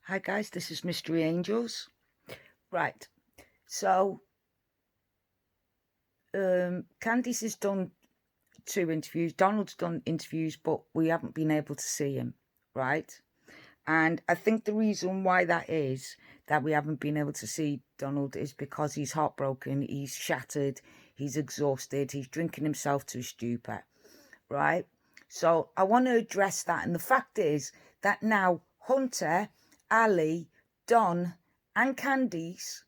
Hi guys, this is Mystery Angels. Right, so Candice has done 2 interviews. Donald's done interviews, but we haven't been able to see him, right? And I think the reason why that is that we haven't been able to see Donald is because he's heartbroken, he's shattered, he's exhausted, he's drinking himself to a stupor, right? So I want to address that. And the fact is that now Hunter, Ali, Don, and Candice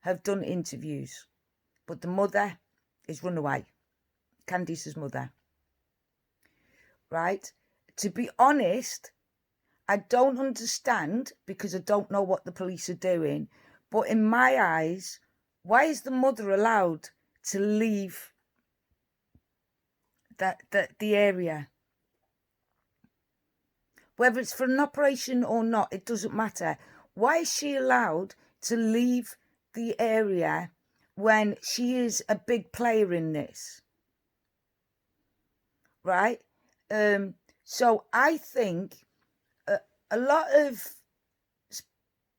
have done interviews, but the mother is run away. Candice's mother, right? To be honest, I don't understand because I don't know what the police are doing. But in my eyes, why is the mother allowed to leave the area? Whether it's for an operation or not, it doesn't matter. Why is she allowed to leave the area when she is a big player in this? Right? So I think a lot of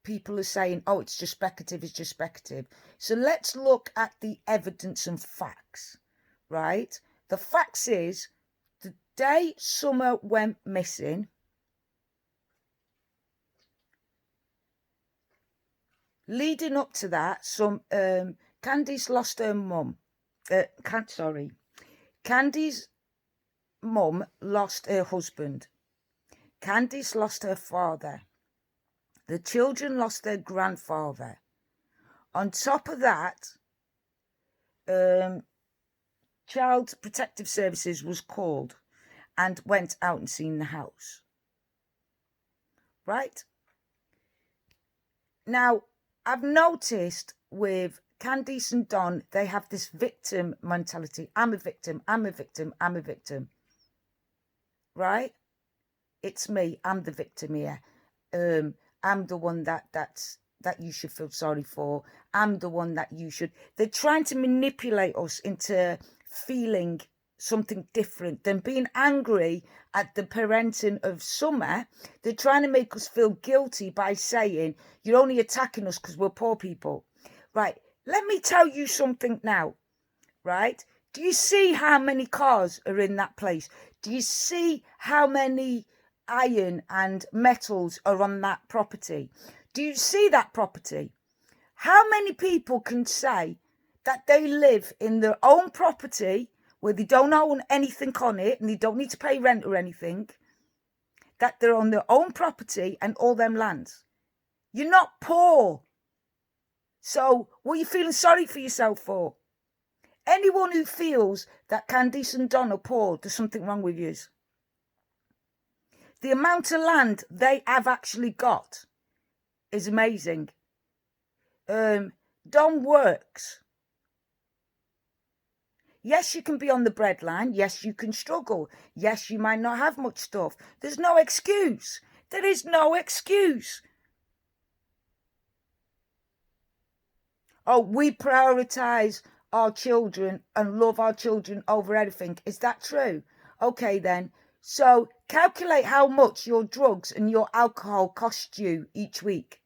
people are saying, oh, it's just speculative, it's just speculative. So let's look at the evidence and facts, right? The facts is, the day Summer went missing, leading up to that, Candice lost her mum. Candice's mum lost her husband. Candice lost her father. The children lost their grandfather. On top of that, Child Protective Services was called and went out and seen the house. Right? Now, I've noticed with Candice and Don, they have this victim mentality. I'm a victim, I'm a victim, I'm a victim. Right? It's me. I'm the victim here. I'm the one that you should feel sorry for. I'm the one that you should. They're trying to manipulate us into feeling something different than being angry at the parenting of Summer. They're trying to make us feel guilty by saying, you're only attacking us because we're poor people. Right, let me tell you something now, right? Do you see how many cars are in that place? Do you see how many iron and metals are on that property? Do you see that property? How many people can say that they live in their own property where they don't own anything on it and they don't need to pay rent or anything, that they're on their own property and all them lands? You're not poor. So what are you feeling sorry for yourself for? Anyone who feels that Candice and Don are poor, there's something wrong with you. The amount of land they have actually got is amazing. Don works. Yes, you can be on the breadline. Yes, you can struggle. Yes, you might not have much stuff. There's no excuse. There is no excuse. Oh, we prioritise our children and love our children over everything. Is that true? Okay, then. So calculate how much your drugs and your alcohol cost you each week.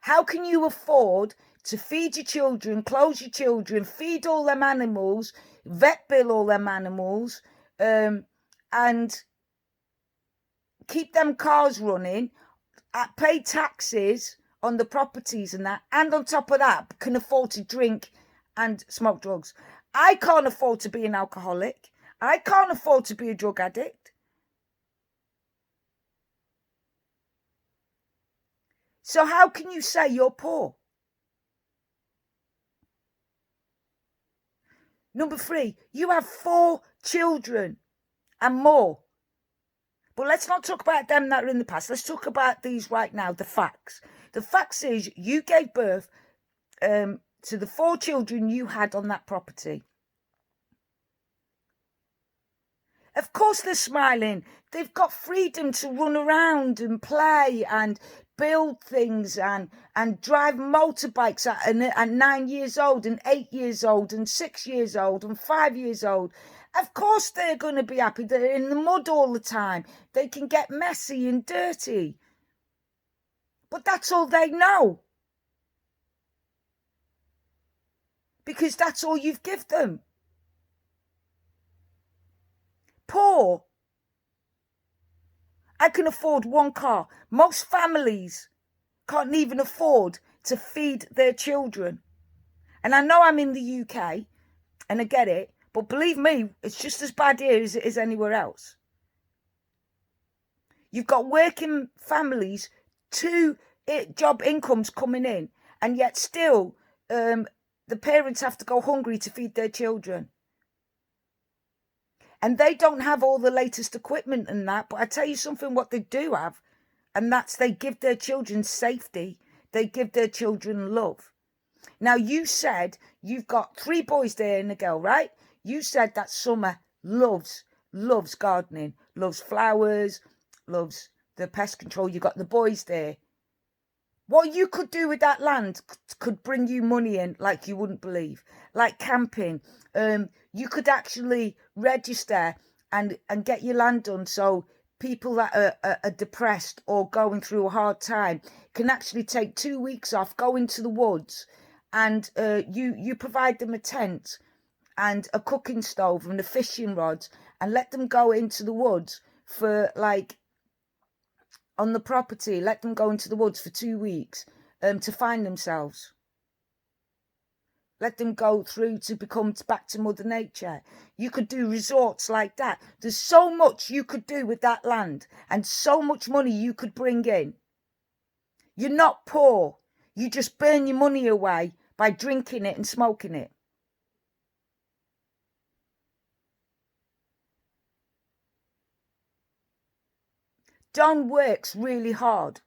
How can you afford to feed your children, clothe your children, feed all them animals, vet bill all them animals, and keep them cars running, pay taxes on the properties and that, and on top of that, can afford to drink and smoke drugs? I can't afford to be an alcoholic. I can't afford to be a drug addict. So how can you say you're poor? Number 3, you have 4 children and more. But let's not talk about them that are in the past. Let's talk about these right now, the facts. The facts is you gave birth to the 4 children you had on that property. Of course they're smiling. They've got freedom to run around and play and build things and drive motorbikes at 9 years old and 8 years old and 6 years old and 5 years old. Of course they're going to be happy. They're in the mud all the time. They can get messy and dirty. But that's all they know. Because that's all you've given them. Poor. I can afford one car. Most families can't even afford to feed their children. And I know I'm in the UK, and I get it, but believe me, it's just as bad here as it is anywhere else. You've got working families, 2 job incomes coming in, and yet still the parents have to go hungry to feed their children. And they don't have all the latest equipment and that, but I tell you something, what they do have, and that's they give their children safety. They give their children love. Now, you said you've got 3 boys there and a girl, right? You said that Summer loves gardening, loves flowers, loves the pest control. You got the boys there. What you could do with that land could bring you money in like you wouldn't believe. Like camping. You could actually register and get your land done, so people that are depressed or going through a hard time can actually take 2 weeks off, go into the woods, and you provide them a tent and a cooking stove and a fishing rod, and let them go into the woods for like on the property, let them go into the woods for 2 weeks to find themselves. Let them go through to become back to Mother Nature. You could do resorts like that. There's so much you could do with that land and so much money you could bring in. You're not poor. You just burn your money away by drinking it and smoking it. Don works really hard.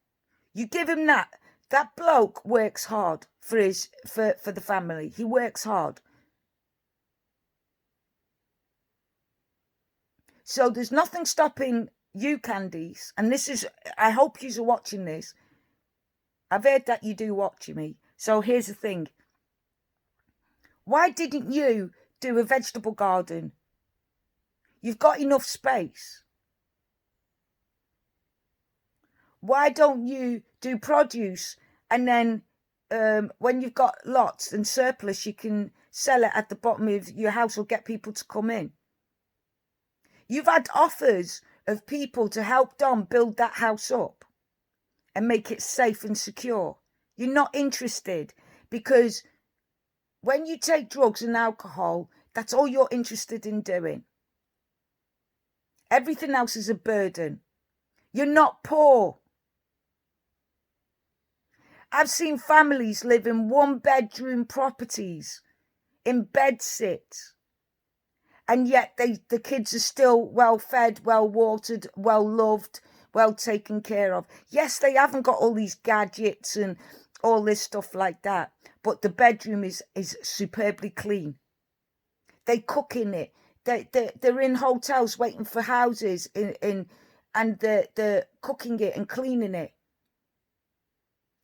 You give him that. That bloke works hard for the family. He works hard. So there's nothing stopping you, Candice, and this is, I hope you're watching this. I've heard that you do watch me. So here's the thing. Why didn't you do a vegetable garden? You've got enough space. Why don't you do produce, and then when you've got lots and surplus, you can sell it at the bottom of your house or get people to come in? You've had offers of people to help Dom build that house up and make it safe and secure. You're not interested, because when you take drugs and alcohol, that's all you're interested in doing. Everything else is a burden. You're not poor. I've seen families live in 1-bedroom properties, in bedsits, and yet the kids are still well fed, well watered, well loved, well taken care of. Yes, they haven't got all these gadgets and all this stuff like that, but the bedroom is superbly clean. They cook in it. They're in hotels waiting for houses and they're cooking it and cleaning it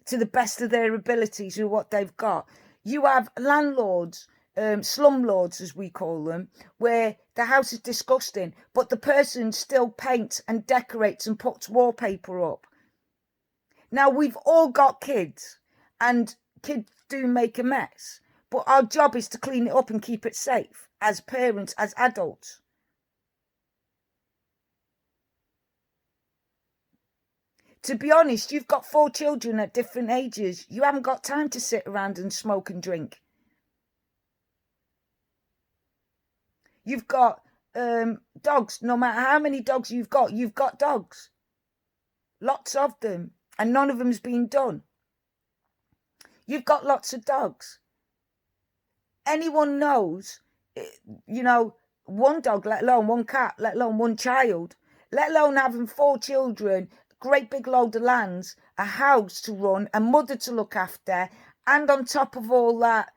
to the best of their abilities with what they've got. You have landlords, slumlords as we call them, where the house is disgusting, but the person still paints and decorates and puts wallpaper up. Now, we've all got kids, and kids do make a mess, but our job is to clean it up and keep it safe as parents, as adults. To be honest, you've got 4 children at different ages. You haven't got time to sit around and smoke and drink. You've got dogs. No matter how many dogs you've got dogs. Lots of them. And none of them's been done. You've got lots of dogs. Anyone knows, one dog, let alone one cat, let alone one child, let alone having 4 children, great big load of lands, a house to run, a mother to look after, and on top of all that,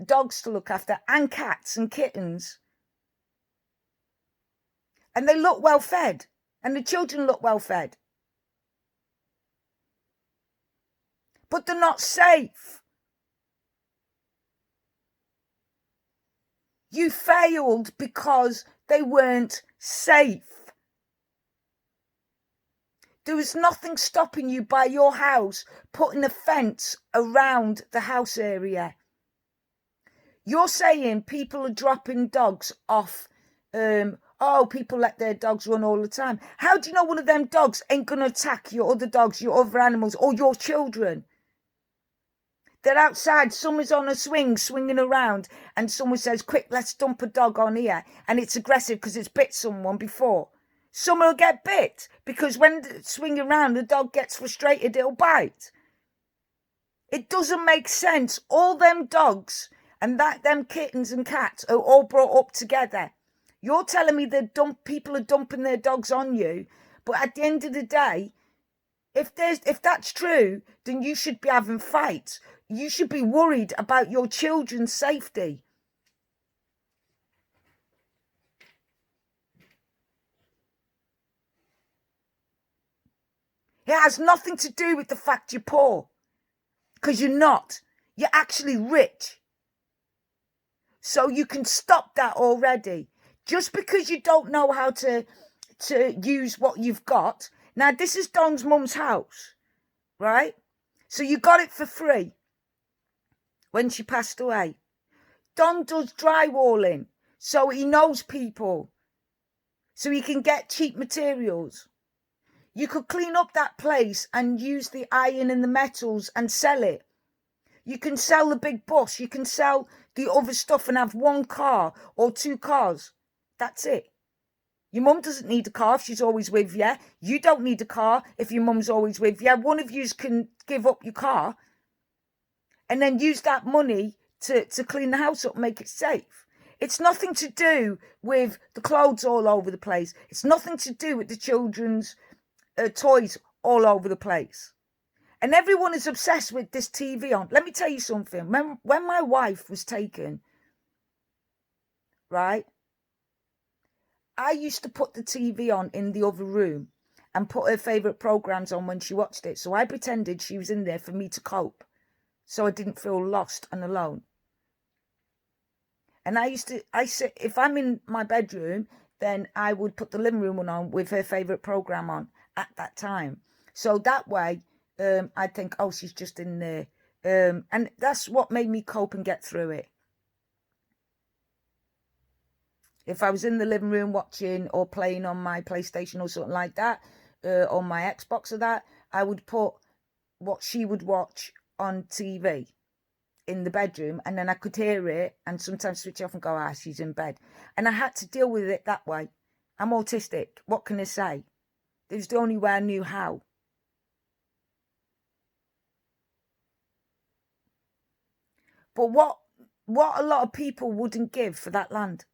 dogs to look after, and cats and kittens. And they look well fed, and the children look well fed. But they're not safe. You failed because they weren't safe. There is nothing stopping you by your house putting a fence around the house area. You're saying people are dropping dogs off. People let their dogs run all the time. How do you know one of them dogs ain't going to attack your other dogs, your other animals, or your children? They're outside, someone's on a swing, swinging around, and someone says, quick, let's dump a dog on here. And it's aggressive because it's bit someone before. Someone will get bit because when they swing around, the dog gets frustrated, it'll bite. It doesn't make sense. All them dogs and them kittens and cats are all brought up together. You're telling me that people are dumping their dogs on you, but at the end of the day, if that's true, then you should be having fights. You should be worried about your children's safety. It has nothing to do with the fact you're poor, because you're not. You're actually rich. So you can stop that already. Just because you don't know how to use what you've got. Now, this is Don's mum's house, right? So you got it for free when she passed away. Don does drywalling, so he knows people, so he can get cheap materials. You could clean up that place and use the iron and the metals and sell it. You can sell the big bus. You can sell the other stuff and have one car or two cars. That's it. Your mum doesn't need a car if she's always with you. You don't need a car if your mum's always with you. One of you can give up your car and then use that money to clean the house up and make it safe. It's nothing to do with the clothes all over the place. It's nothing to do with the children's toys all over the place. And everyone is obsessed with this TV on. Let me tell you something. When my wife was taken, right, I used to put the TV on in the other room and put her favourite programmes on when she watched it. So I pretended she was in there for me to cope, so I didn't feel lost and alone. And I said, if I'm in my bedroom, then I would put the living room one on with her favourite programme on at that time. So that way, I'd think, oh, she's just in there. And that's what made me cope and get through it. If I was in the living room watching or playing on my PlayStation or something like that, or my Xbox or that, I would put what she would watch on TV in the bedroom, and then I could hear it and sometimes switch off and go, she's in bed. And I had to deal with it that way. I'm autistic. What can I say? It was the only way I knew how. But what a lot of people wouldn't give for that land.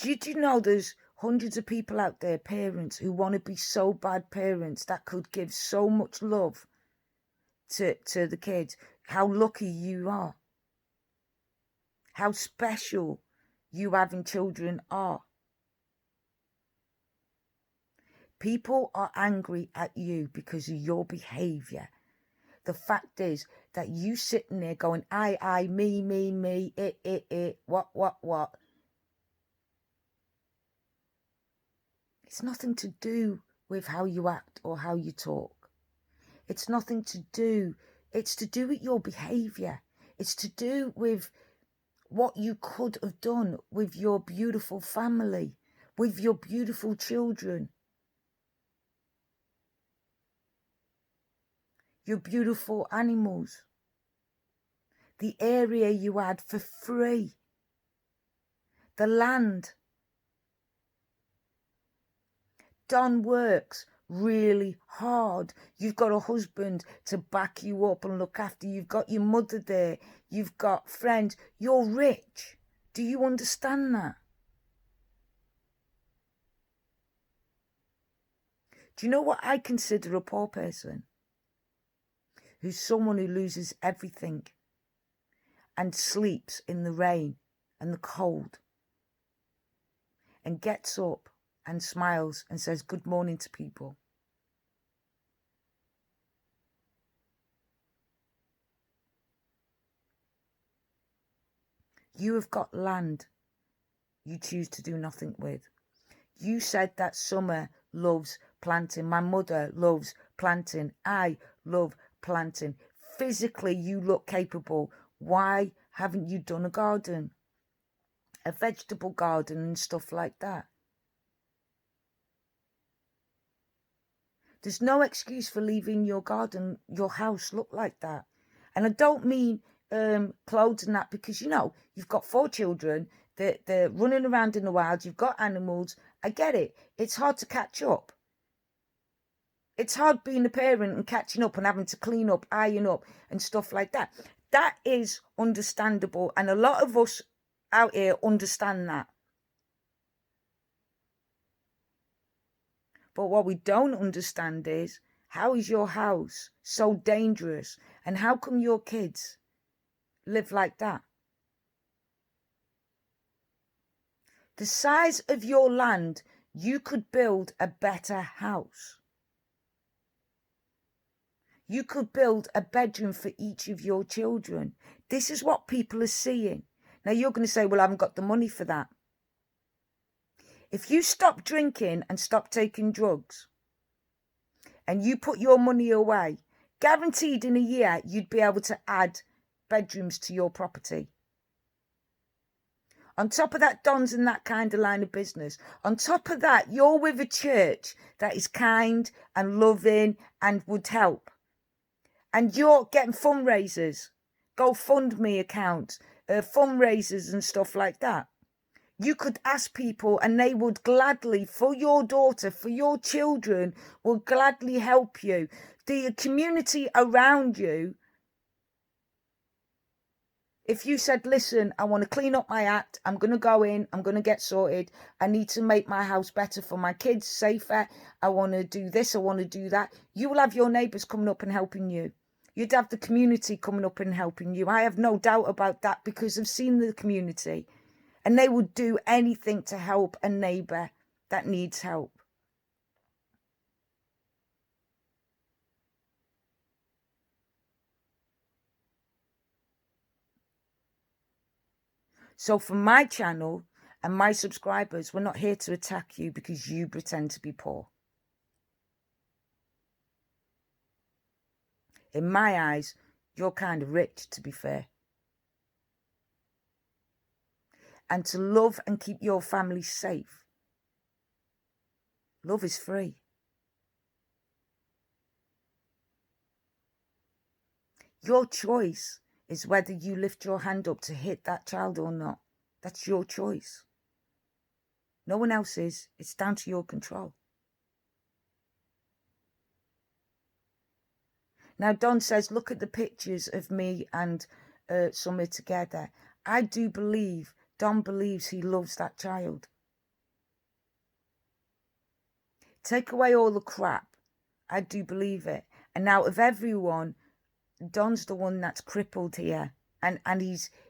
Did you know there's hundreds of people out there, parents, who want to be so bad parents that could give so much love to the kids? How lucky you are. How special you having children are. People are angry at you because of your behaviour. The fact is that you sitting there going, I, me, it, what. It's nothing to do with how you act or how you talk. It's nothing to do. It's to do with your behaviour. It's to do with what you could have done with your beautiful family, with your beautiful children, your beautiful animals, the area you had for free, the land. Don works really hard. You've got a husband to back you up and look after. You've got your mother there. You've got friends. You're rich. Do you understand that? Do you know what I consider a poor person? Who's someone who loses everything and sleeps in the rain and the cold and gets up and smiles and says good morning to people. You have got land you choose to do nothing with. You said that Summer loves planting. My mother loves planting. I love planting. Physically, you look capable. Why haven't you done a garden? A vegetable garden and stuff like that. There's no excuse for leaving your garden, your house look like that. And I don't mean clothes and that, because, you know, you've got 4 children. They're running around in the wild. You've got animals. I get it. It's hard to catch up. It's hard being a parent and catching up and having to clean up, iron up and stuff like that. That is understandable. And a lot of us out here understand that. But what we don't understand is, how is your house so dangerous? And how come your kids live like that? The size of your land, you could build a better house. You could build a bedroom for each of your children. This is what people are seeing. Now you're going to say, well, I haven't got the money for that. If you stop drinking and stop taking drugs and you put your money away, guaranteed in a year, you'd be able to add bedrooms to your property. On top of that, Don's in that kind of line of business. On top of that, you're with a church that is kind and loving and would help. And you're getting fundraisers, GoFundMe accounts, fundraisers and stuff like that. You could ask people and they would gladly, for your daughter, for your children, will gladly help you. The community around you, if you said, listen, I want to clean up my act, I'm going to go in, I'm going to get sorted, I need to make my house better for my kids, safer, I want to do this, I want to do that, you will have your neighbours coming up and helping you. You'd have the community coming up and helping you. I have no doubt about that, because I've seen the community. And they would do anything to help a neighbour that needs help. So for my channel and my subscribers, we're not here to attack you because you pretend to be poor. In my eyes, you're kind of rich, to be fair. And to love and keep your family safe, love is free. Your choice is whether you lift your hand up to hit that child or not. That's your choice. No one else's. It's down to your control. Now, Don says, look at the pictures of me and Summer together. I do believe, Don believes he loves that child. Take away all the crap. I do believe it. And out of everyone, Don's the one that's crippled here. And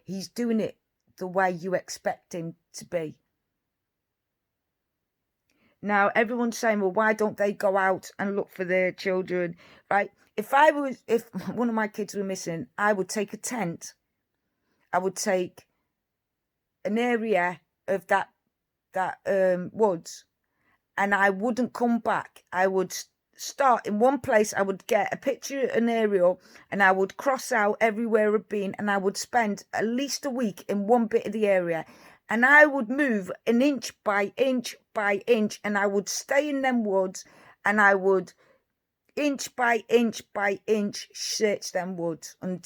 he's doing it the way you expect him to be. Now, everyone's saying, well, why don't they go out and look for their children, right? If one of my kids were missing, I would take a tent. I would take an area of that woods, and I wouldn't come back. I would start in one place. I would get a picture, an aerial, and I would cross out everywhere I've been, and I would spend at least a week in one bit of the area. And I would move an inch by inch by inch, and I would stay in them woods, and I would inch by inch by inch search them woods and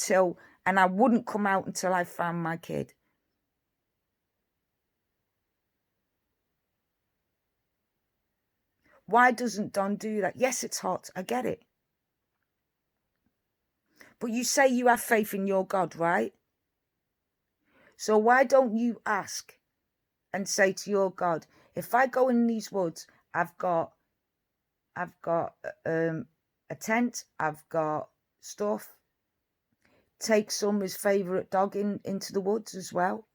I wouldn't come out until I found my kid. Why doesn't Don do that? Yes, it's hot. I get it. But you say you have faith in your God, right? So why don't you ask and say to your God, if I go in these woods, I've got a tent, I've got stuff. Take Summer's favourite dog into the woods as well.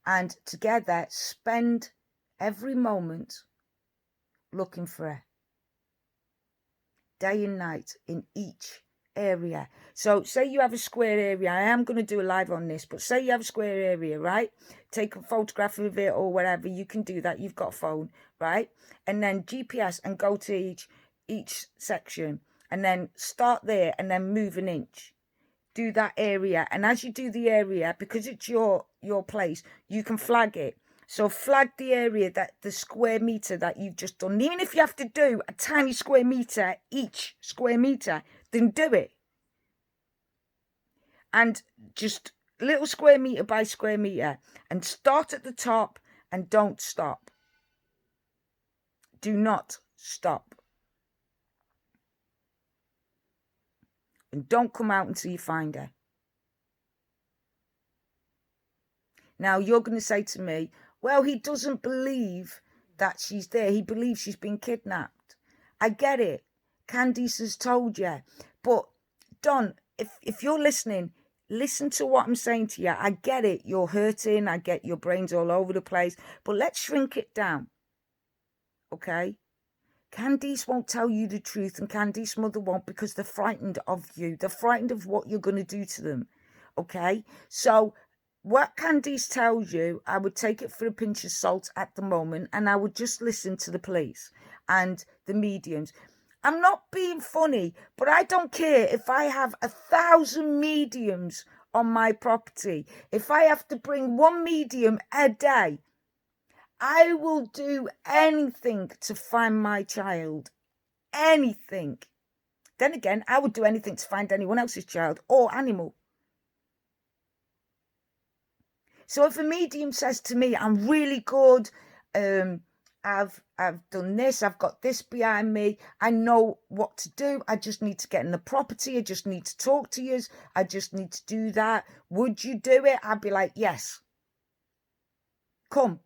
And together spend every moment looking for her. Day and night in each area. So say you have a square area. I am going to do a live on this, but say you have a square area, right? Take a photograph of it or whatever. You can do that. You've got a phone, right? And then GPS and go to each section and then start there and then move an inch. Do that area. And as you do the area, because it's your place, you can flag it. So flag the area, that the square meter that you've just done. Even if you have to do a tiny square meter, each square meter, then do it. And just little square meter by square meter. And start at the top and don't stop. Do not stop. And don't come out until you find her. Now, you're going to say to me, well, he doesn't believe that she's there. He believes she's been kidnapped. I get it. Candice has told you. But, Don, if you're listening, listen to what I'm saying to you. I get it. You're hurting. I get your brain's all over the place. But let's shrink it down. Okay? Candice won't tell you the truth, and Candice's mother won't, because they're frightened of you. They're frightened of what you're going to do to them. Okay? So what Candice tells you, I would take it for a pinch of salt at the moment, and I would just listen to the police and the mediums. I'm not being funny, but I don't care if I have 1,000 mediums on my property. If I have to bring one medium a day, I will do anything to find my child. Anything. Then again, I would do anything to find anyone else's child or animal. So if a medium says to me, I'm really good, I've done this, I've got this behind me, I know what to do, I just need to get in the property, I just need to talk to you, I just need to do that, would you do it? I'd be like, yes. Come.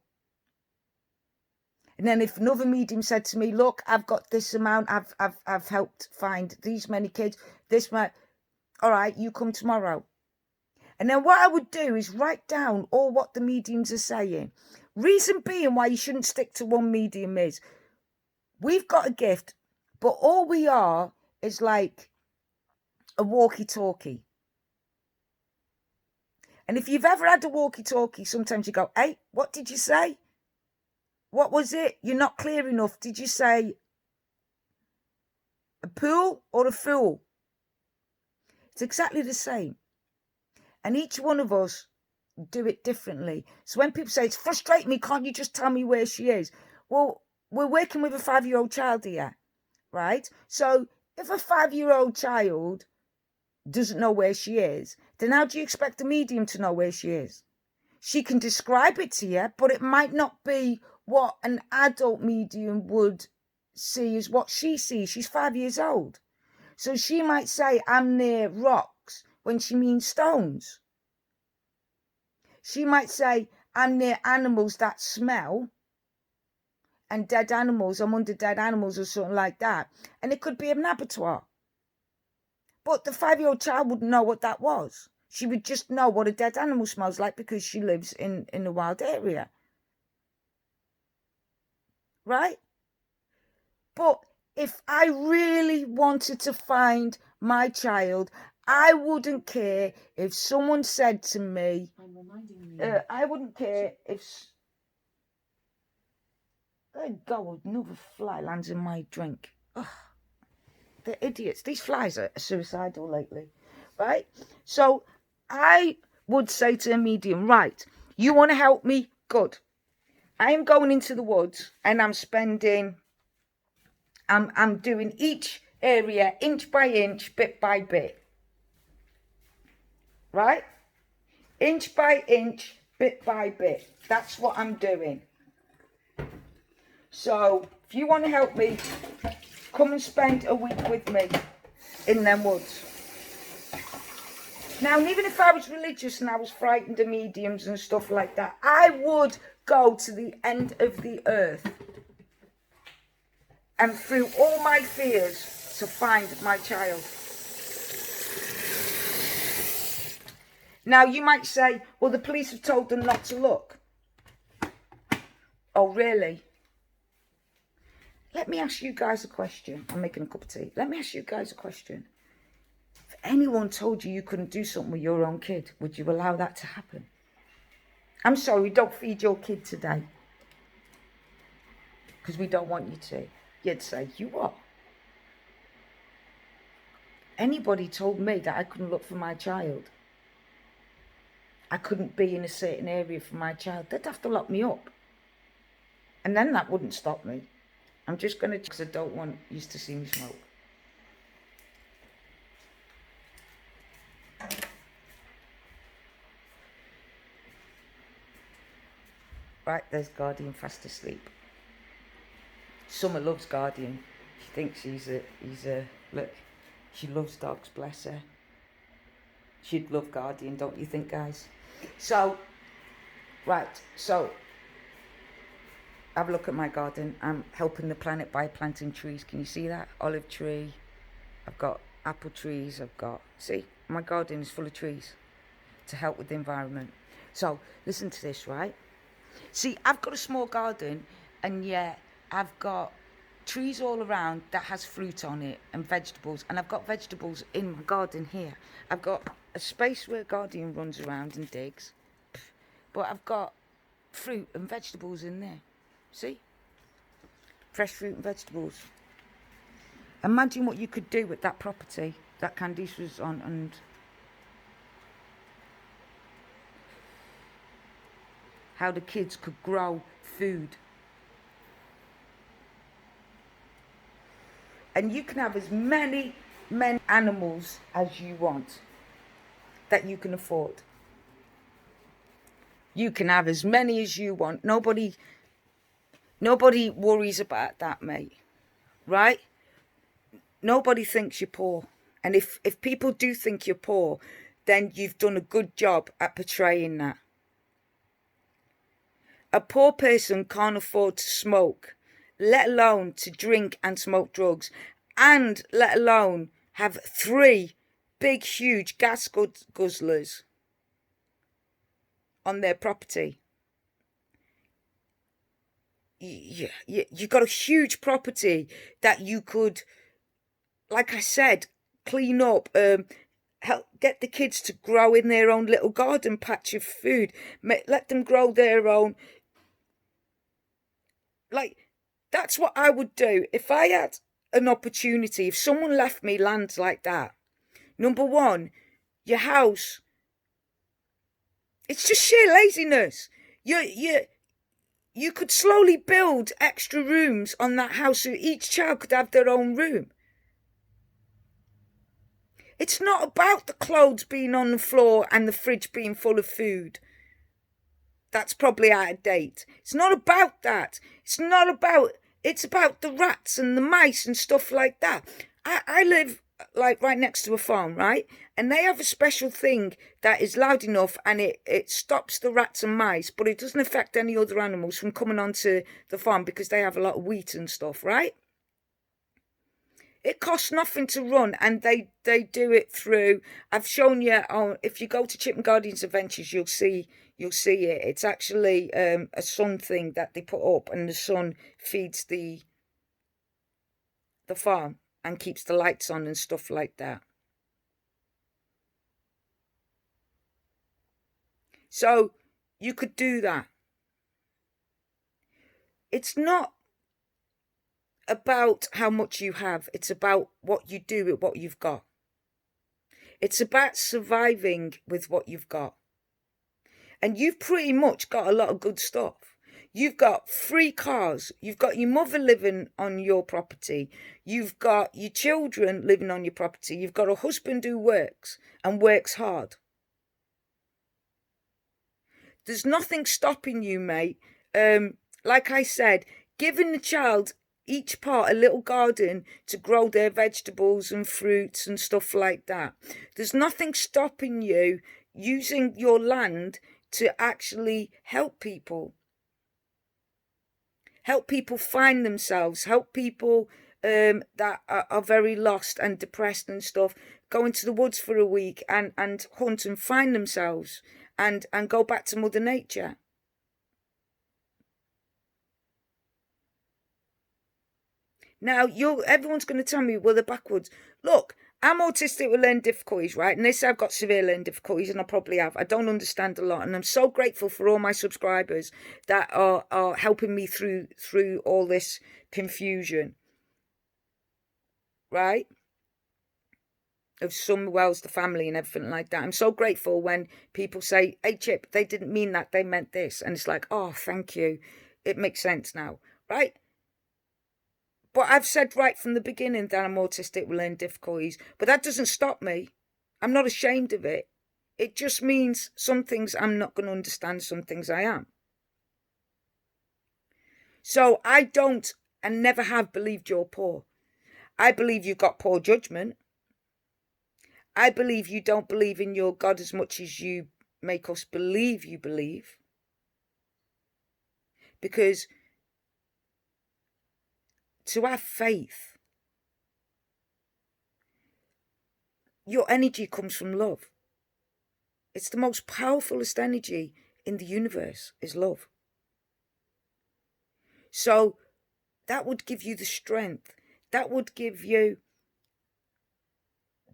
And then if another medium said to me, look, I've got this amount, I've helped find these many kids, this much, all right, you come tomorrow. And then what I would do is write down all what the mediums are saying. Reason being why you shouldn't stick to one medium is, we've got a gift, but all we are is like a walkie-talkie. And if you've ever had a walkie-talkie, sometimes you go, hey, what did you say? What was it? You're not clear enough. Did you say a pool or a fool? It's exactly the same. And each one of us do it differently. So when people say, it's frustrating me, can't you just tell me where she is? Well, we're working with a 5-year-old child here, right? So if a 5-year-old child doesn't know where she is, then how do you expect a medium to know where she is? She can describe it to you, but it might not be what an adult medium would see as what she sees. She's 5 years old. So she might say, I'm near rocks, when she means stones. She might say, I'm near animals that smell, and dead animals, I'm under dead animals or something like that. And it could be an abattoir. But the 5-year-old child wouldn't know what that was. She would just know what a dead animal smells like because she lives in a wild area. Right? But if I really wanted to find my child, I wouldn't care if someone said to me, I wouldn't care if, there you go, another fly lands in my drink. Ugh, they're idiots. These flies are suicidal lately, right? So I would say to a medium, right, you want to help me? Good. I'm going into the woods and I'm doing each area inch by inch, bit by bit. Right? Inch by inch, bit by bit. That's what I'm doing. So, if you want to help me, come and spend a week with me in them woods. Now, even if I was religious and I was frightened of mediums and stuff like that, I would go to the end of the earth and through all my fears to find my child. Now, you might say, well, the police have told them not to look. Oh, really? Let me ask you guys a question. I'm making a cup of tea. Let me ask you guys a question. anyone told you couldn't do something with your own kid, would you allow that to happen? I'm sorry, don't feed your kid today because we don't want you to. You'd say, you what? Anybody told me that I couldn't look for my child, I couldn't be in a certain area for my child, they'd have to lock me up. And then that wouldn't stop me. I'm just going to, because I don't want you to see me smoke. Right, there's Guardian fast asleep. Summer loves Guardian. She thinks he's a, look, she loves dogs, bless her. She'd love Guardian, don't you think, guys? So, right, so, have a look at my garden. I'm helping the planet by planting trees. Can you see that? Olive tree. I've got apple trees. I've got, see, my garden is full of trees to help with the environment. So, listen to this, right? See, I've got a small garden, and yet I've got trees all around that has fruit on it and vegetables, and I've got vegetables in my garden here. I've got a space where Guardian runs around and digs, but I've got fruit and vegetables in there. See? Fresh fruit and vegetables. Imagine what you could do with that property that Candice was on, and how the kids could grow food. And you can have as many animals as you want that you can afford. You can have as many as you want. Nobody worries about that, mate. Right? Nobody thinks you're poor. And if people do think you're poor, then you've done a good job at portraying that. A poor person can't afford to smoke, let alone to drink and smoke drugs, and let alone have 3 big, huge gas guzzlers on their property. You got a huge property that you could, like I said, clean up, help get the kids to grow in their own little garden patch of food, let them grow their own. Like, that's what I would do if I had an opportunity. If someone left me land like that, number one, your house, it's just sheer laziness. You could slowly build extra rooms on that house so each child could have their own room. It's not about the clothes being on the floor and the fridge being full of food. That's probably out of date. It's not about that. It's about the rats and the mice and stuff like that. I live like right next to a farm, right? And they have a special thing that is loud enough, and it stops the rats and mice, but it doesn't affect any other animals from coming onto the farm because they have a lot of wheat and stuff, right? It costs nothing to run, and they do it through. I've shown you. If you go to Chip and Guardian's Adventures, you'll see it. It's actually a sun thing that they put up, and the sun feeds the farm and keeps the lights on and stuff like that. So you could do that. It's not about how much you have. It's about what you do with what you've got. It's about surviving with what you've got. And you've pretty much got a lot of good stuff. You've got 3 cars. You've got your mother living on your property. You've got your children living on your property. You've got a husband who works and works hard. There's nothing stopping you, mate. Like I said, giving the child each part a little garden to grow their vegetables and fruits and stuff like that. There's nothing stopping you using your land to actually help people. Help people find themselves. Help people that are very lost and depressed and stuff. Go into the woods for a week and hunt and find themselves and go back to Mother Nature. Now, everyone's going to tell me, well, they're backwards. Look, I'm autistic with learning difficulties, right? And this, I've got severe learning difficulties, and I probably have. I don't understand a lot, and I'm so grateful for all my subscribers that are helping me through all this confusion, right? Of some Wells, the family, and everything like that. I'm so grateful when people say, "Hey, Chip, they didn't mean that; they meant this," and it's like, "Oh, thank you. It makes sense now, right?" But I've said right from the beginning that I'm autistic with learning difficulties, but that doesn't stop me. I'm not ashamed of it. It just means some things I'm not going to understand, some things I am. So I don't and never have believed you're poor. I believe you've got poor judgment. I believe you don't believe in your God as much as you make us believe you believe. Because to have faith, your energy comes from love. It's the most powerfulest energy in the universe is love. So that would give you the strength. That would give you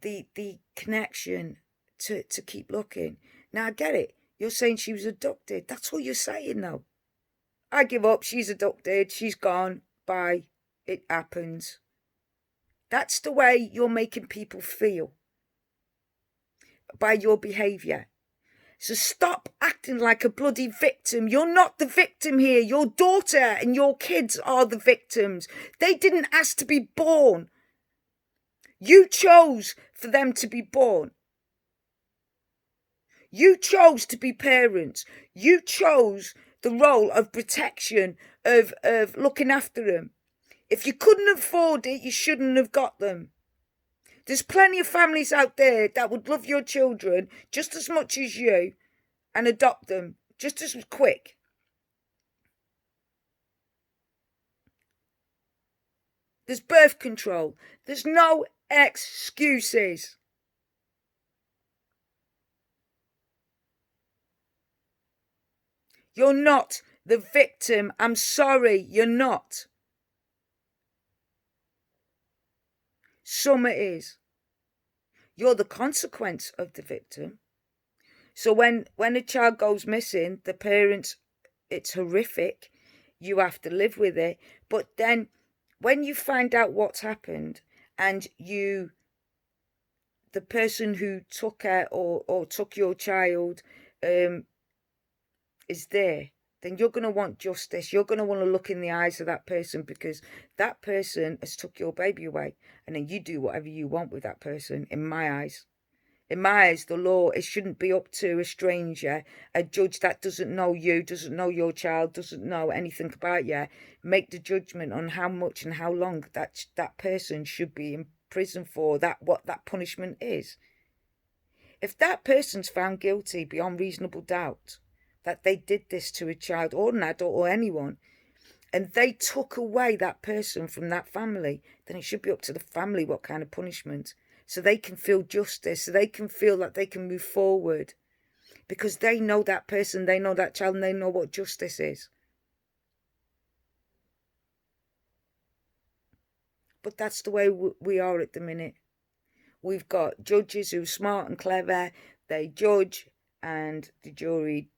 the connection to keep looking. Now I get it. You're saying she was abducted. That's what you're saying though. I give up. She's abducted. She's gone. Bye. It happens. That's the way you're making people feel by your behaviour. So stop acting like a bloody victim. You're not the victim here. Your daughter and your kids are the victims. They didn't ask to be born. You chose for them to be born. You chose to be parents. You chose the role of protection, of looking after them. If you couldn't afford it, you shouldn't have got them. There's plenty of families out there that would love your children just as much as you and adopt them just as quick. There's birth control. There's no excuses. You're not the victim. I'm sorry, you're not. Summer is. You're the consequence of the victim. So when a child goes missing, the parents, it's horrific. You have to live with it. But then when you find out what's happened and the person who took her or took your child is there, then you're going to want justice. You're going to want to look in the eyes of that person because that person has took your baby away. And then you do whatever you want with that person, in my eyes. In my eyes, the law, it shouldn't be up to a stranger, a judge that doesn't know you, doesn't know your child, doesn't know anything about you, make the judgment on how much and how long that person should be in prison for, what that punishment is. If that person's found guilty beyond reasonable doubt that they did this to a child or an adult or anyone, and they took away that person from that family, then it should be up to the family what kind of punishment, so they can feel justice, so they can feel that they can move forward, because they know that person, they know that child, and they know what justice is. But that's the way we are at the minute. We've got judges who are smart and clever. They judge, and the jury,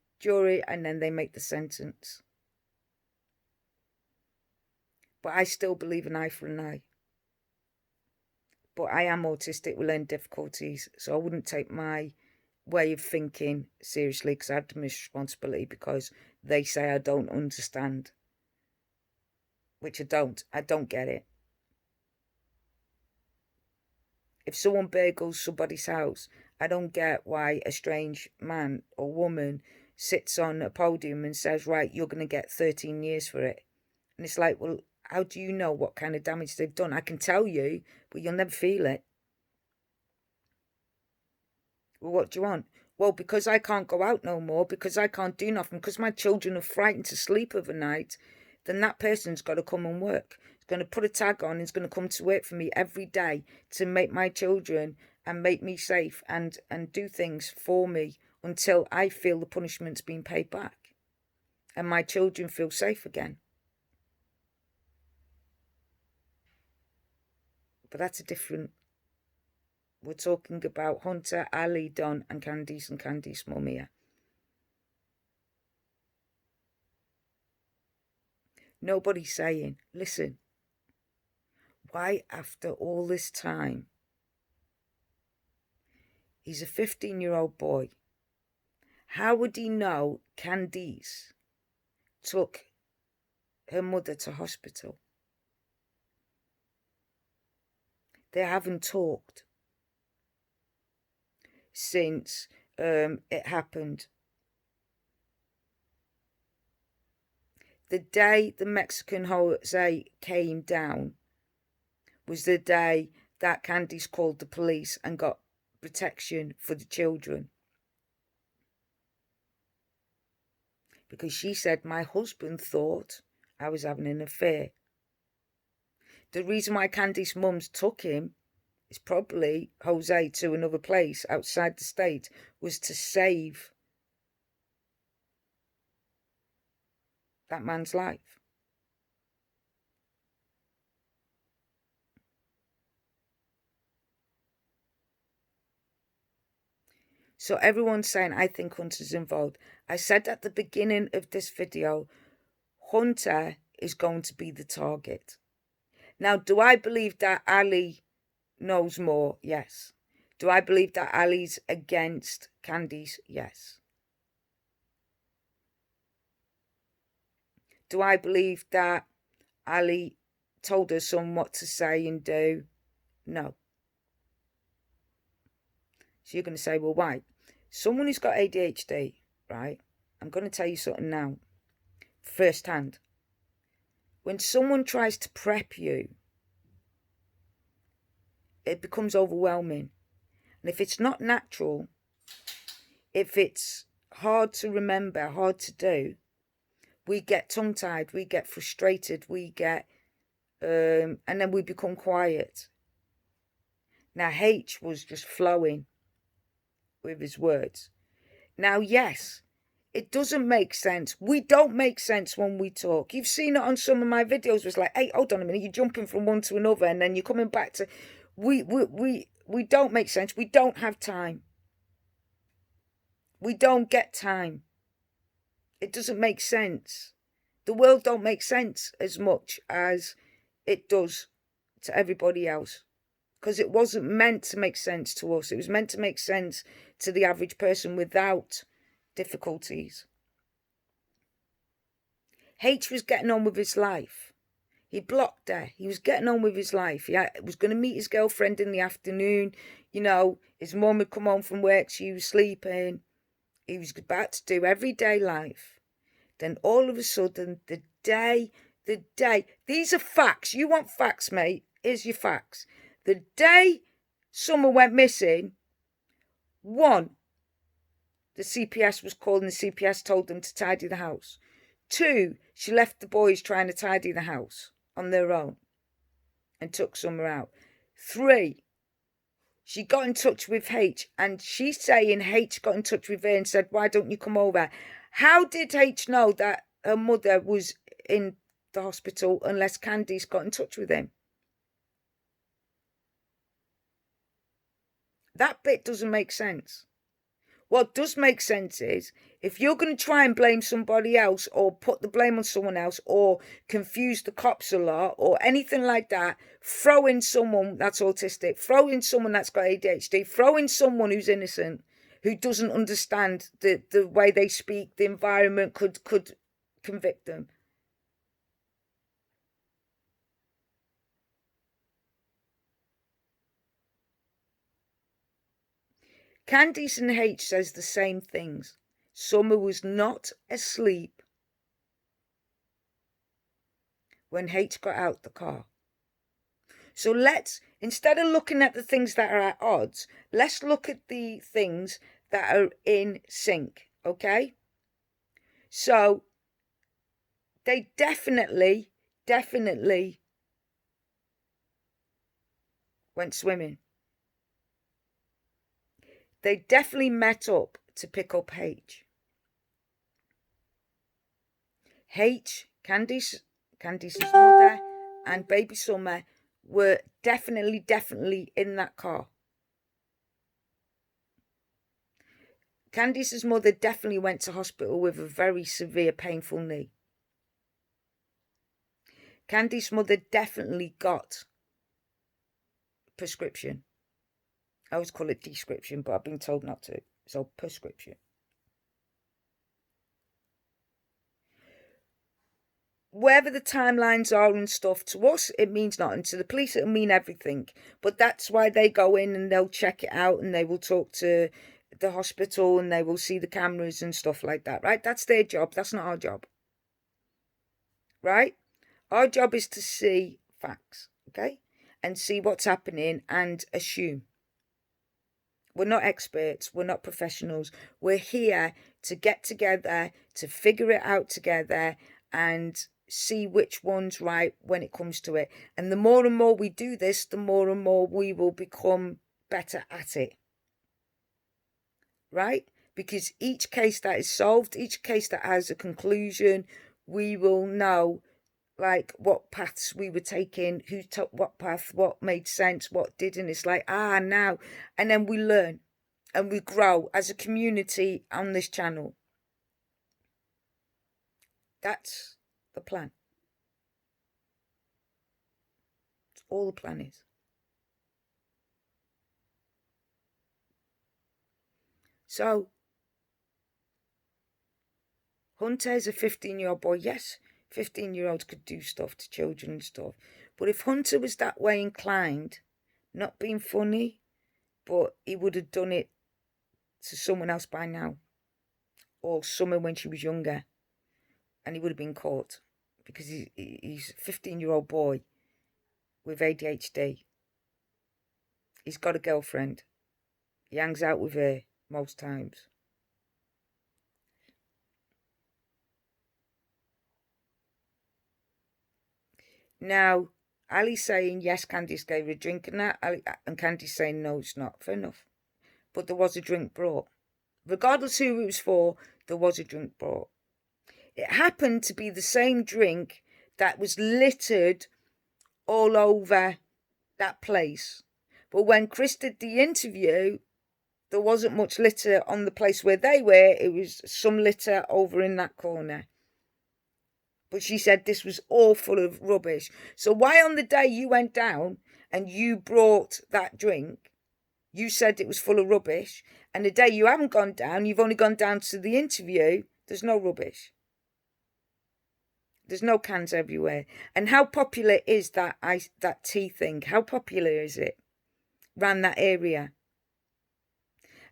and then they make the sentence. But I still believe an eye for an eye. But I am autistic with learning difficulties, so I wouldn't take my way of thinking seriously, because I have the responsibility, because they say I don't understand, which I don't. I don't get it. If someone burgles somebody's house, I don't get why a strange man or woman sits on a podium and says, right, you're going to get 13 years for it. And it's like, well, how do you know what kind of damage they've done? I can tell you, but you'll never feel it. Well, what do you want? Well, because I can't go out no more, because I can't do nothing, because my children are frightened to sleep overnight, then that person's got to come and work. It's going to put a tag on, it's going to come to work for me every day to make my children and make me safe and do things for me until I feel the punishment's been paid back and my children feel safe again. But that's a different We're talking about Hunter, Ali, Don, and Candice mum here. Nobody's saying, listen, why after all this time, he's a 15-year-old boy, how would he know Candice took her mother to hospital? They haven't talked since it happened. The day the Mexican Jose came down was the day that Candice called the police and got protection for the children. Because she said, my husband thought I was having an affair. The reason why Candice's mums took him, is probably Jose, to another place outside the state, was to save that man's life. So everyone's saying, I think Hunter's involved. I said at the beginning of this video, Hunter is going to be the target. Now, do I believe that Ali knows more? Yes. Do I believe that Ali's against Candice? Yes. Do I believe that Ali told her son what to say and do? No. So you're going to say, well, why? Someone who's got ADHD, right? I'm going to tell you something now, firsthand. When someone tries to prep you, it becomes overwhelming. And if it's not natural, if it's hard to remember, hard to do, we get tongue-tied, we get frustrated, we get, and then we become quiet. Now, H was just flowing with his words. Now, yes, it doesn't make sense. We don't make sense when we talk. You've seen it on some of my videos. It's like, hey, hold on a minute. You're jumping from one to another, and then you're coming back to... We don't make sense. We don't have time. We don't get time. It doesn't make sense. The world don't make sense as much as it does to everybody else. Because it wasn't meant to make sense to us. It was meant to make sense to the average person without difficulties. H was getting on with his life. He blocked her. He was getting on with his life. He was going to meet his girlfriend in the afternoon. You know, his mum had come home from work. She was sleeping. He was about to do everyday life. Then all of a sudden, the day, these are facts. You want facts, mate? Here's your facts. The day Summer went missing, 1, the CPS was called and the CPS told them to tidy the house. 2, she left the boys trying to tidy the house on their own and took Summer out. 3, she got in touch with H, and she's saying H got in touch with her and said, why don't you come over? How did H know that her mother was in the hospital unless Candice got in touch with him? That bit doesn't make sense. What does make sense is, if you're going to try and blame somebody else or put the blame on someone else or confuse the cops a lot or anything like that, throw in someone that's autistic, throw in someone that's got ADHD, throw in someone who's innocent, who doesn't understand the way they speak, the environment could convict them. Candice and H says the same things. Summer was not asleep when H got out the car. So let's, instead of looking at the things that are at odds, let's look at the things that are in sync, okay? So they definitely went swimming. They definitely met up to pick up H. Candice's mother and baby Summer were definitely in that car. Candice's mother definitely went to hospital with a very severe painful knee. Candice's mother definitely got prescription. I always call it description, but I've been told not to. So prescription. Wherever the timelines are and stuff, to us it means nothing. To the police it'll mean everything. But that's why they go in and they'll check it out and they will talk to the hospital and they will see the cameras and stuff like that, right? That's their job. That's not our job. Right? Our job is to see facts, okay? And see what's happening and assume. We're not experts. We're not professionals. We're here to get together, to figure it out together and see which one's right when it comes to it. And the more and more we do this, the more and more we will become better at it. Right? Because each case that is solved, each case that has a conclusion, we will know like what paths we were taking, who took what path, what made sense, what didn't. It's like, now. And then we learn and we grow as a community on this channel. That's the plan. That's all the plan is. So, Hunter is a 15-year-old boy. Yes, 15-year-olds could do stuff to children and stuff. But if Hunter was that way inclined, not being funny, but he would have done it to someone else by now. Or someone when she was younger. And he would have been caught. Because he's a 15-year-old boy with ADHD. He's got a girlfriend. He hangs out with her most times. Now, Ali's saying, yes, Candice gave her a drink and that. And Candice saying, no, it's not. Fair enough. But there was a drink brought. Regardless who it was for, there was a drink brought. It happened to be the same drink that was littered all over that place. But when Chris did the interview, there wasn't much litter on the place where they were. It was some litter over in that corner. But she said this was all full of rubbish. So why on the day you went down and you brought that drink, you said it was full of rubbish, and the day you haven't gone down, you've only gone down to the interview, there's no rubbish. There's no cans everywhere. And how popular is that tea thing? How popular is it around that area?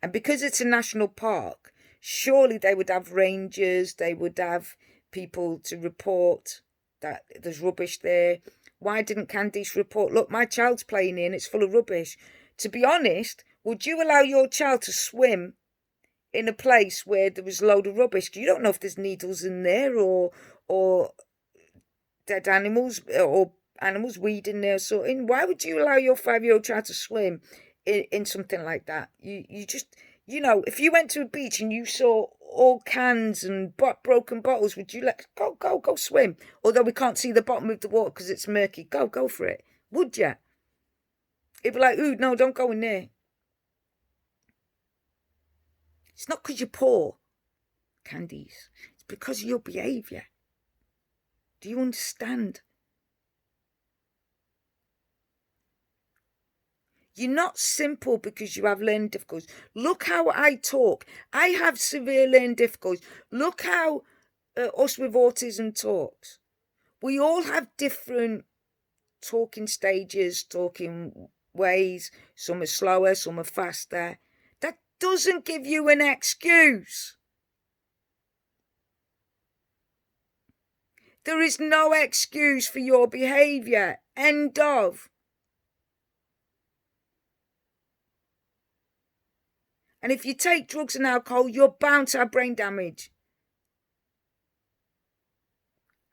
And because it's a national park, surely they would have rangers, they would have people to report that there's rubbish there. Why didn't Candice report, look, my child's playing in, it's full of rubbish? To be honest, would you allow your child to swim in a place where there was a load of rubbish? You don't know if there's needles in there or dead animals or animals weeding there or something. Why would you allow your 5-year-old child to swim in something like that? You just, if you went to a beach and you saw all cans and broken bottles, would you let go swim? Although we can't see the bottom of the water because it's murky. Go for it. Would you? It'd be like, ooh, no, don't go in there. It's not because you're poor, Candice. It's because of your behaviour. Do you understand? You're not simple because you have learning difficulties. Look how I talk. I have severe learning difficulties. Look how us with autism talks. We all have different talking stages, talking ways. Some are slower, some are faster. That doesn't give you an excuse. There is no excuse for your behaviour. End of. And if you take drugs and alcohol, you're bound to have brain damage.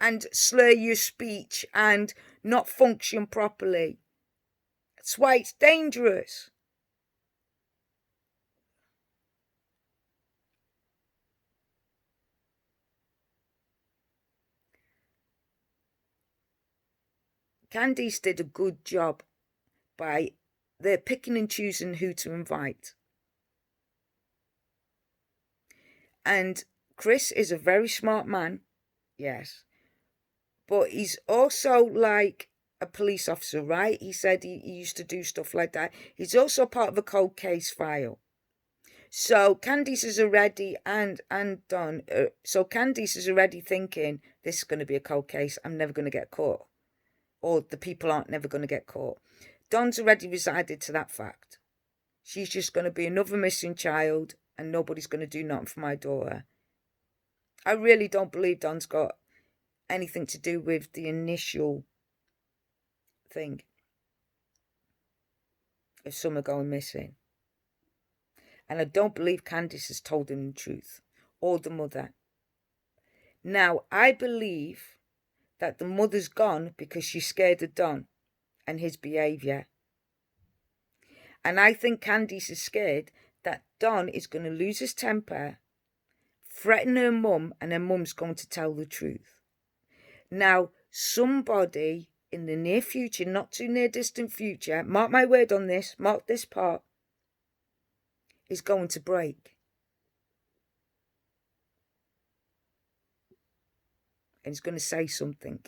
And slur your speech and not function properly. That's why it's dangerous. Candice did a good job by they're picking and choosing who to invite. And Chris is a very smart man, yes. But he's also like a police officer, right? He said he used to do stuff like that. He's also part of a cold case file. So Candice is already, and Don, so Candice is already thinking, this is going to be a cold case. I'm never going to get caught. Or the people aren't never going to get caught. Don's already resided to that fact. She's just going to be another missing child and nobody's going to do nothing for my daughter. I really don't believe Don's got anything to do with the initial thing of Summer going missing. And I don't believe Candice has told him the truth, or the mother. Now, I believe that the mother's gone because she's scared of Don and his behaviour. And I think Candice is scared that Don is going to lose his temper, threaten her mum, and her mum's going to tell the truth. Now, somebody in the near future, not too near distant future, mark my word on this, mark this part, is going to break. And he's going to say something.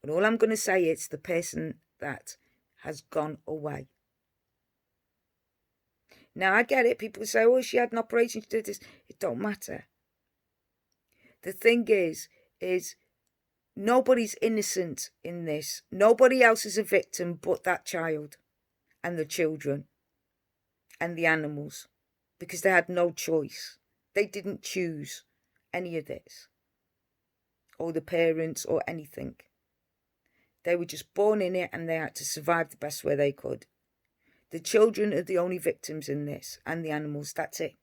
And all I'm going to say is the person that has gone away. Now, I get it. People say, oh, she had an operation, she did this. It don't matter. The thing is nobody's innocent in this. Nobody else is a victim but that child and the children and the animals, because they had no choice. They didn't choose any of this, or the parents, or anything. They were just born in it and they had to survive the best way they could. The children are the only victims in this, and the animals, that's it.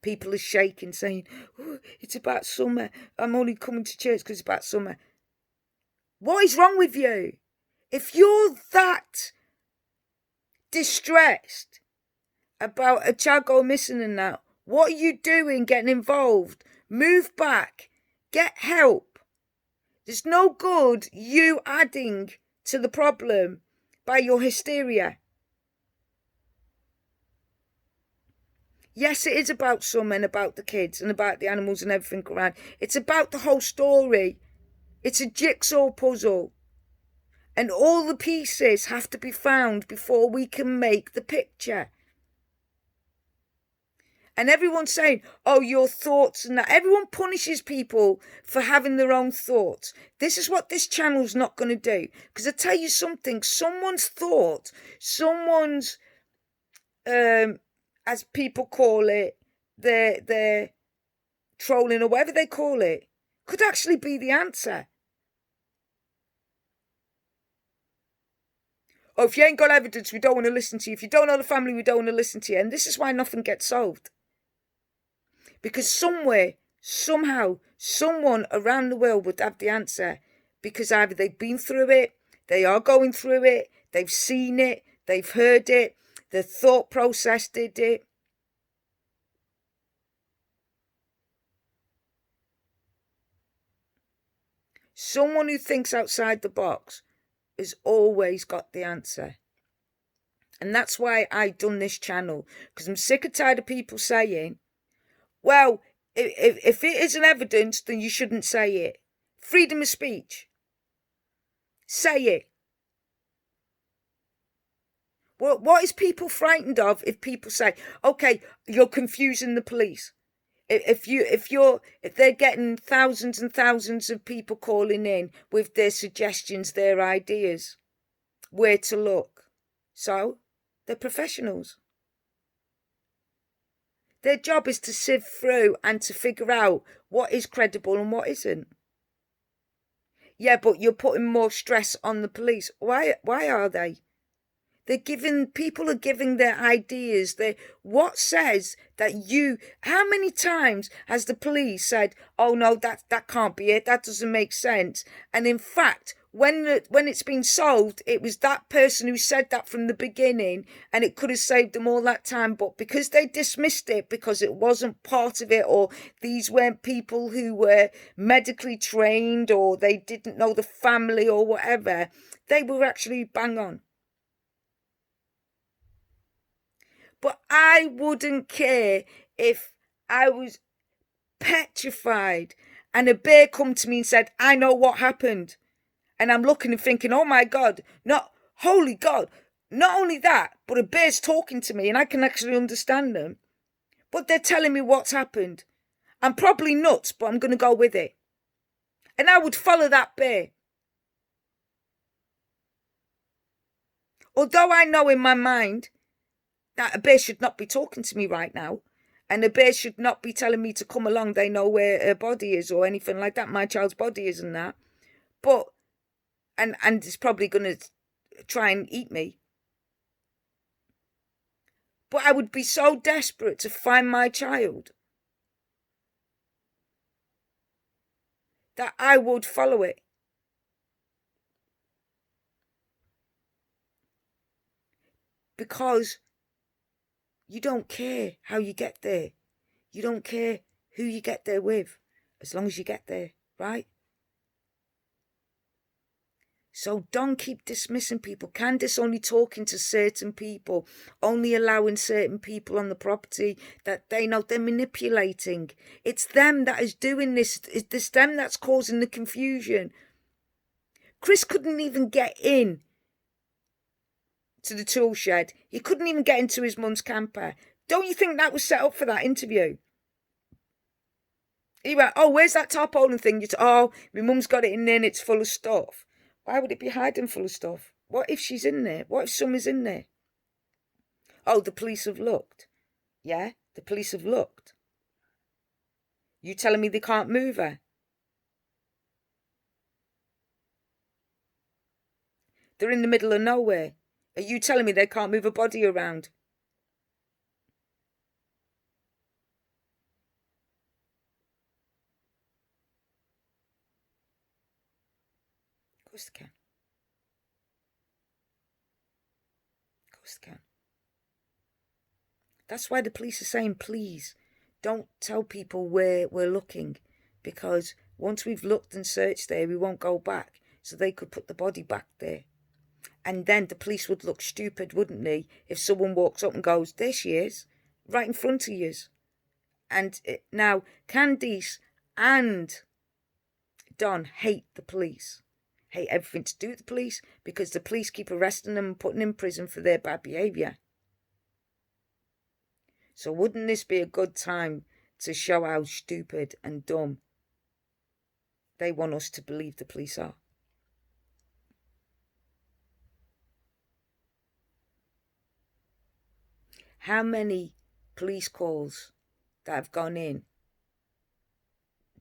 People are shaking, saying, oh, it's about Summer. I'm only coming to church because it's about Summer. What is wrong with you? If you're that distressed about a child going missing and that, what are you doing getting involved? Move back. Get help. There's no good you adding to the problem by your hysteria. Yes, it is about Summer and about the kids and about the animals and everything around. It's about the whole story. It's a jigsaw puzzle. And all the pieces have to be found before we can make the picture. And everyone's saying, oh, your thoughts and that. Everyone punishes people for having their own thoughts. This is what this channel's not going to do. Because I tell you something, someone's thought, someone's, as people call it, their trolling or whatever they call it, could actually be the answer. Oh, if you ain't got evidence, we don't want to listen to you. If you don't know the family, we don't want to listen to you. And this is why nothing gets solved. Because somewhere, somehow, someone around the world would have the answer. Because either they've been through it, they are going through it, they've seen it, they've heard it, the thought process did it. Someone who thinks outside the box has always got the answer. And that's why I done this channel. Because I'm sick and tired of people saying, well, if it isn't evidence, then you shouldn't say it. Freedom of speech. Say it. Well, what is people frightened of if people say, okay, you're confusing the police? If they're getting thousands and thousands of people calling in with their suggestions, their ideas, where to look. So, they're professionals. Their job is to sift through and to figure out what is credible and what isn't. Yeah, but you're putting more stress on the police. Why are they? People are giving their ideas. What says that how many times has the police said, oh no, that can't be it, that doesn't make sense. And in fact, when it's been solved, it was that person who said that from the beginning, and it could have saved them all that time. But because they dismissed it because it wasn't part of it, or these weren't people who were medically trained, or they didn't know the family or whatever, they were actually bang on. But I wouldn't care if I was petrified and a bear come to me and said, I know what happened. And I'm looking and thinking, oh my God, not holy God. Not only that, but a bear's talking to me and I can actually understand them. But they're telling me what's happened. I'm probably nuts, but I'm going to go with it. And I would follow that bear. Although I know in my mind that a bear should not be talking to me right now. And a bear should not be telling me to come along. They know where her body is or anything like that. My child's body is and that. But, and it's probably going to try and eat me. But I would be so desperate to find my child that I would follow it. Because you don't care how you get there. You don't care who you get there with, as long as you get there, right? So don't keep dismissing people. Candice only talking to certain people, only allowing certain people on the property that they know they're manipulating. It's them that is doing this. It's them that's causing the confusion. Chris couldn't even get in to the tool shed. He couldn't even get into his mum's camper. Don't you think that was set up for that interview? He went, oh, where's that tarpaulin thing? Oh, my mum's got it in there and it's full of stuff. Why would it be hiding full of stuff? What if she's in there? What if Summer's in there? Oh, the police have looked. Yeah, the police have looked. You telling me they can't move her? They're in the middle of nowhere. Are you telling me they can't move a body around? Of course they can. Of course they can. That's why the police are saying, please, don't tell people where we're looking. Because once we've looked and searched there, we won't go back. So they could put the body back there. And then the police would look stupid, wouldn't they? If someone walks up and goes, there she is, right in front of you. And now, Candice and Don hate the police. Hate everything to do with the police because the police keep arresting them and putting them in prison for their bad behaviour. So wouldn't this be a good time to show how stupid and dumb they want us to believe the police are? How many police calls that have gone in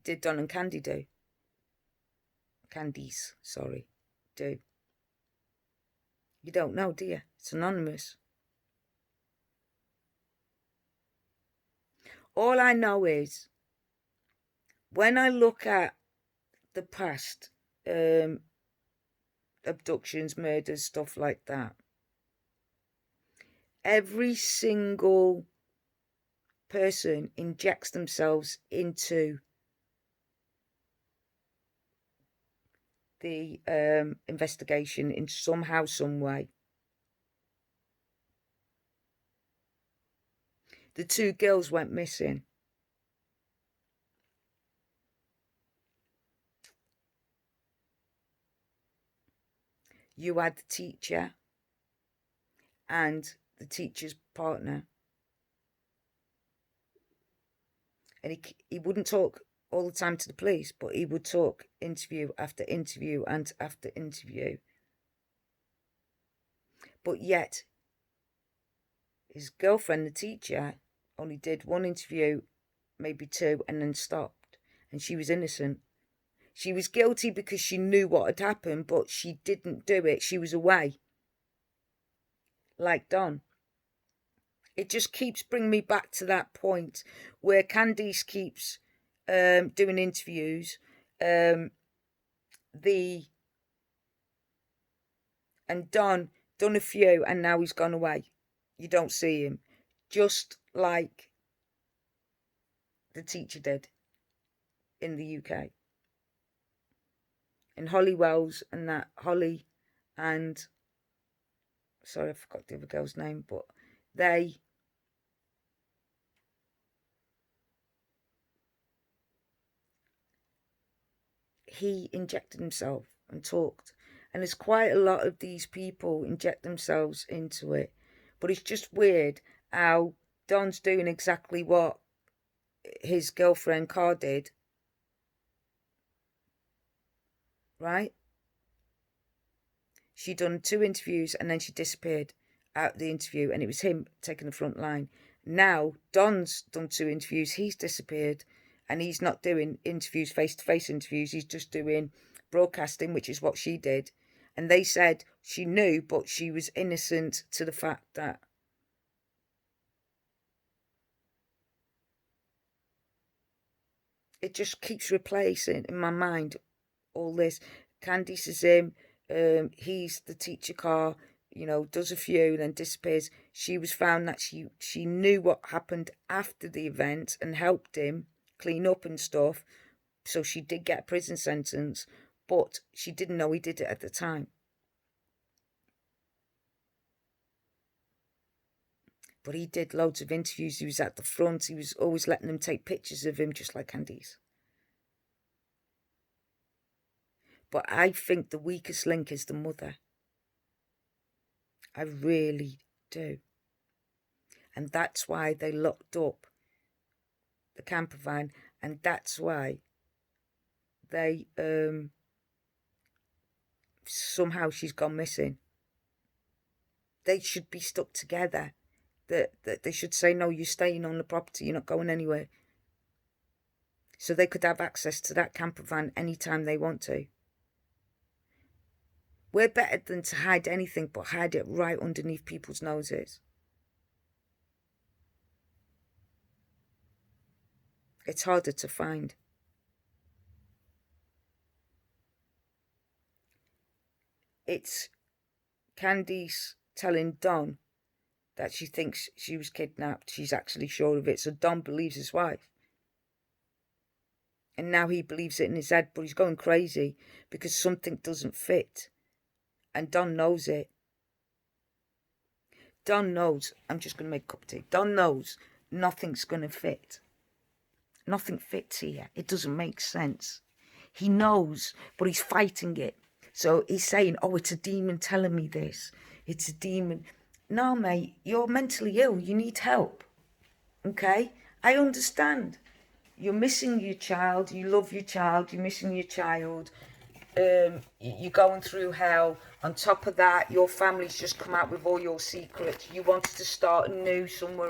did Don and Candy do? Candice, sorry, do. You don't know, do you? It's anonymous. All I know is when I look at the past abductions, murders, stuff like that, every single person injects themselves into the investigation in somehow, some way. The two girls went missing. You had the teacher and the teacher's partner. And he wouldn't talk all the time to the police, but he would talk interview after interview and after interview. But yet, his girlfriend, the teacher, only did one interview, maybe two, and then stopped. And she was innocent. She was guilty because she knew what had happened, but she didn't do it. She was away. Like Don. It just keeps bringing me back to that point where Candice keeps doing interviews. And Don done a few and now he's gone away. You don't see him. Just like the teacher did in the UK. And Holly Wells and that, Holly and, sorry I forgot the other girl's name, but they he injected himself and talked. And there's quite a lot of these people inject themselves into it. But it's just weird how Don's doing exactly what his girlfriend Car did. Right? She done 2 interviews and then she disappeared out of the interview, and it was him taking the front line. Now Don's done 2 interviews, he's disappeared, and he's not doing interviews, face-to-face interviews, he's just doing broadcasting, which is what she did. And they said she knew, but she was innocent to the fact that it just keeps replacing in my mind all this. Candice is him, he's the teacher Car, you know, does a few, then disappears. She was found that she knew what happened after the event and helped him clean up and stuff. So she did get a prison sentence, but she didn't know he did it at the time. But he did loads of interviews. He was at the front. He was always letting them take pictures of him, just like Candice. But I think the weakest link is the mother. I really do. And that's why they locked up the camper van, and that's why they somehow she's gone missing. They should be stuck together. That they should say, no, you're staying on the property, you're not going anywhere. So they could have access to that camper van anytime they want to. We're better than to hide anything, but hide it right underneath people's noses. It's harder to find. It's Candice telling Don that she thinks she was kidnapped. She's actually sure of it. So Don believes his wife. And now he believes it in his head, but he's going crazy because something doesn't fit. And Don knows it. Don knows. I'm just going to make a cup of tea. Don knows nothing's going to fit. Nothing fits here. It doesn't make sense. He knows, but he's fighting it. So he's saying, oh, it's a demon telling me this. It's a demon. No, mate, you're mentally ill. You need help. Okay? I understand. You're missing your child. You love your child. You're missing your child. You're going through hell. On top of that, your family's just come out with all your secrets. You wanted to start anew somewhere